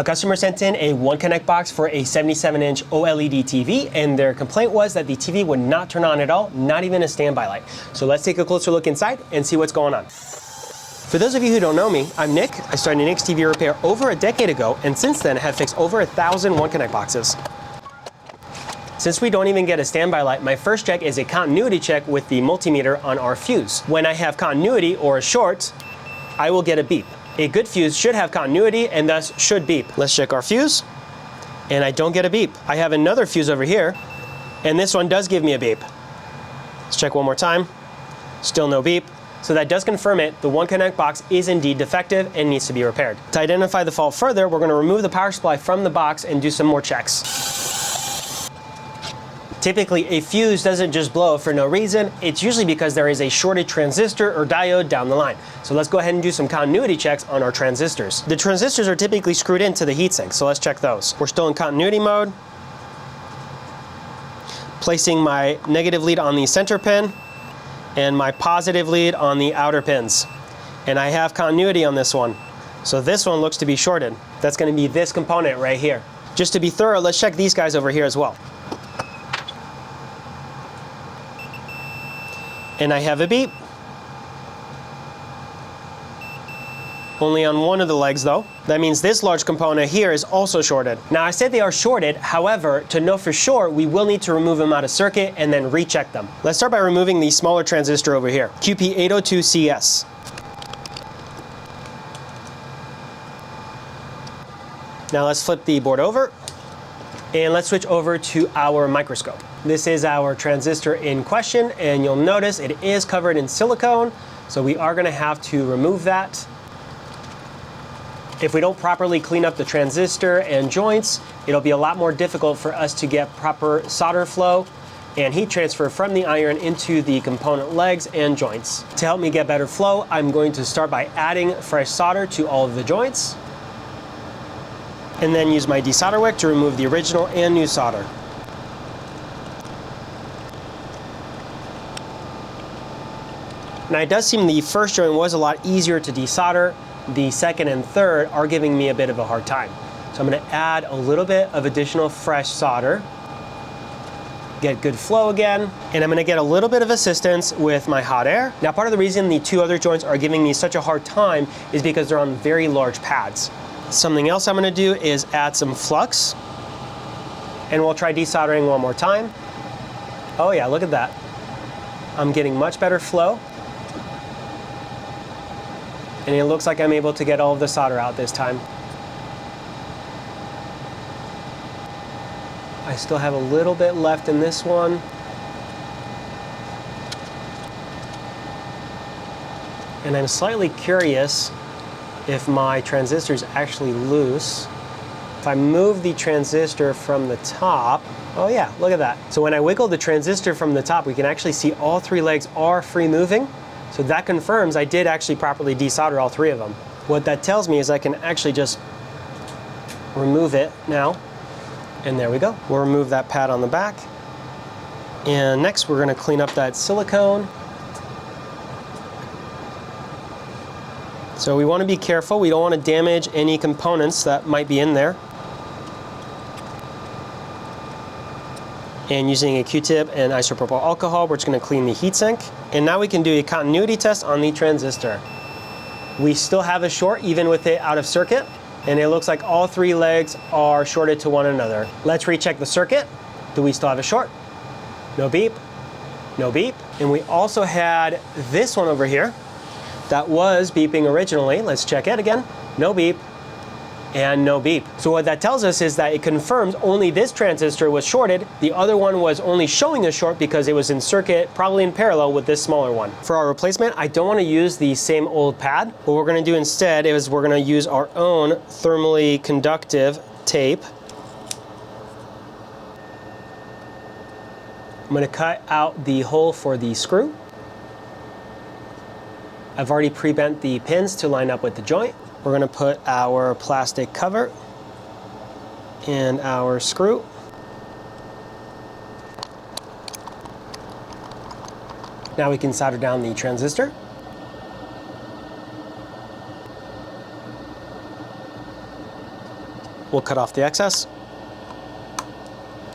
A customer sent in a one connect box for a 77-inch OLED TV, and their complaint was that the TV would not turn on at all, not even a standby light. So let's take a closer look inside and see what's going on. For those of you who don't know me, I'm Nick. I started Nick's TV repair over a decade ago, and since then have fixed over 1,000 one connect boxes. Since we don't even get a standby light, my first check is a continuity check with the multimeter on our fuse. When I have continuity or a short, I will get a beep. A good fuse should have continuity and thus should beep. Let's check our fuse, and I don't get a beep. I have another fuse over here, and this one does give me a beep. Let's check one more time. Still no beep. So that does confirm it. The one connect box is indeed defective and needs to be repaired. To identify the fault further, we're going to remove the power supply from the box and do some more checks. Typically, a fuse doesn't just blow for no reason. It's usually because there is a shorted transistor or diode down the line. So let's go ahead and do some continuity checks on our transistors. The transistors are typically screwed into the heatsink, so let's check those. We're still in continuity mode. Placing my negative lead on the center pin and my positive lead on the outer pins. And I have continuity on this one. So this one looks to be shorted. That's going to be this component right here. Just to be thorough, let's check these guys over here as well. And I have a beep. Only on one of the legs though. That means this large component here is also shorted. Now I said they are shorted, however, to know for sure, we will need to remove them out of circuit and then recheck them. Let's start by removing the smaller transistor over here, QP802CS. Now let's flip the board over, and let's switch over to our microscope. This is our transistor in question, and you'll notice it is covered in silicone, so we are going to have to remove that. If we don't properly clean up the transistor and joints, it'll be a lot more difficult for us to get proper solder flow and heat transfer from the iron into the component legs and joints. To help me get better flow, I'm going to start by adding fresh solder to all of the joints, and then use my desolder wick to remove the original and new solder. Now it does seem the first joint was a lot easier to desolder. The second and third are giving me a bit of a hard time. So I'm going to add a little bit of additional fresh solder, get good flow again, and I'm going to get a little bit of assistance with my hot air. Now part of the reason the two other joints are giving me such a hard time is because they're on very large pads. Something else I'm going to do is add some flux, and we'll try desoldering one more time. Oh yeah, look at that. I'm getting much better flow. And it looks like I'm able to get all of the solder out this time. I still have a little bit left in this one. And I'm slightly curious if my transistor is actually loose. If I move the transistor from the top, oh yeah, look at that. So when I wiggle the transistor from the top, we can actually see all three legs are free moving. So that confirms I did actually properly desolder all three of them. What that tells me is I can actually just remove it now. And there we go. We'll remove that pad on the back. And next we're going to clean up that silicone. So we want to be careful. We don't want to damage any components that might be in there. And using a Q-tip and isopropyl alcohol, we're just going to clean the heatsink. And now we can do a continuity test on the transistor. We still have a short even with it out of circuit, and it looks like all three legs are shorted to one another. Let's recheck the circuit. Do we still have a short? No beep, no beep. And we also had this one over here that was beeping originally. Let's check it again. No beep. And no beep. So what that tells us is that it confirms only this transistor was shorted. The other one was only showing a short because it was in circuit, probably in parallel with this smaller one. For our replacement, I don't want to use the same old pad. What we're going to do instead is we're going to use our own thermally conductive tape. I'm going to cut out the hole for the screw. I've already pre-bent the pins to line up with the joint. We're going to put our plastic cover and our screw. Now we can solder down the transistor. We'll cut off the excess.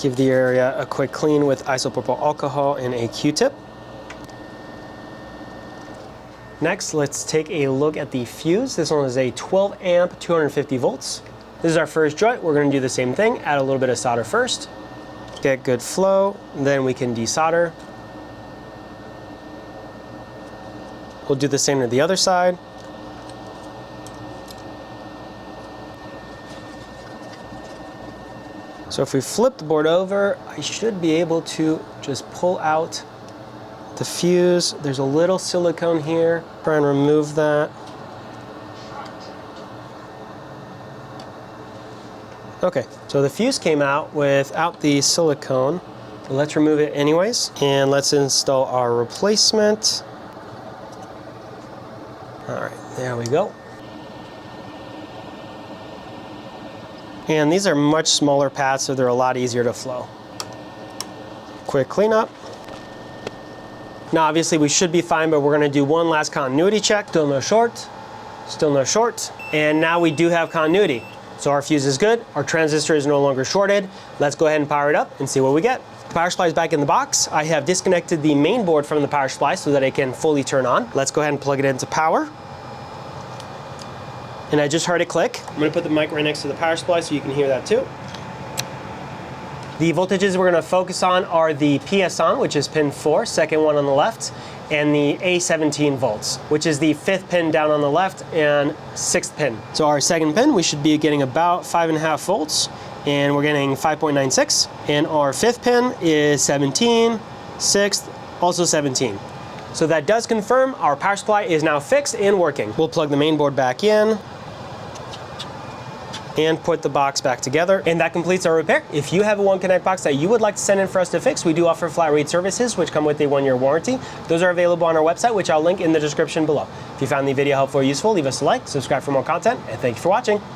Give the area a quick clean with isopropyl alcohol and a Q-tip. Next, let's take a look at the fuse. This one is a 12 amp, 250 volts. This is our first joint. We're going to do the same thing. Add a little bit of solder first. Get good flow, then we can desolder. We'll do the same to the other side. So if we flip the board over, I should be able to just pull out the fuse. There's a little silicone here. Try and remove that. Okay, so the fuse came out without the silicone. Let's remove it anyways, and let's install our replacement. All right, there we go. And these are much smaller pads, so they're a lot easier to flow. Quick cleanup. Now obviously we should be fine, but we're gonna do one last continuity check. Still no short, still no short. And now we do have continuity. So our fuse is good, our transistor is no longer shorted. Let's go ahead and power it up and see what we get. The power supply is back in the box. I have disconnected the main board from the power supply so that it can fully turn on. Let's go ahead and plug it into power. And I just heard it click. I'm gonna put the mic right next to the power supply so you can hear that too. The voltages we're gonna focus on are the PS on, which is pin 4, second one on the left, and the A17 volts, which is the 5th pin down on the left and 6th pin. So our second pin, we should be getting about 5.5 volts, and we're getting 5.96. And our 5th pin is 17, 6th, also 17. So that does confirm our power supply is now fixed and working. We'll plug the main board back in and put the box back together. And that completes our repair. If you have a One Connect box that you would like to send in for us to fix, we do offer flat rate services, which come with a 1-year warranty. Those are available on our website, which I'll link in the description below. If you found the video helpful or useful, leave us a like, subscribe for more content, and thank you for watching.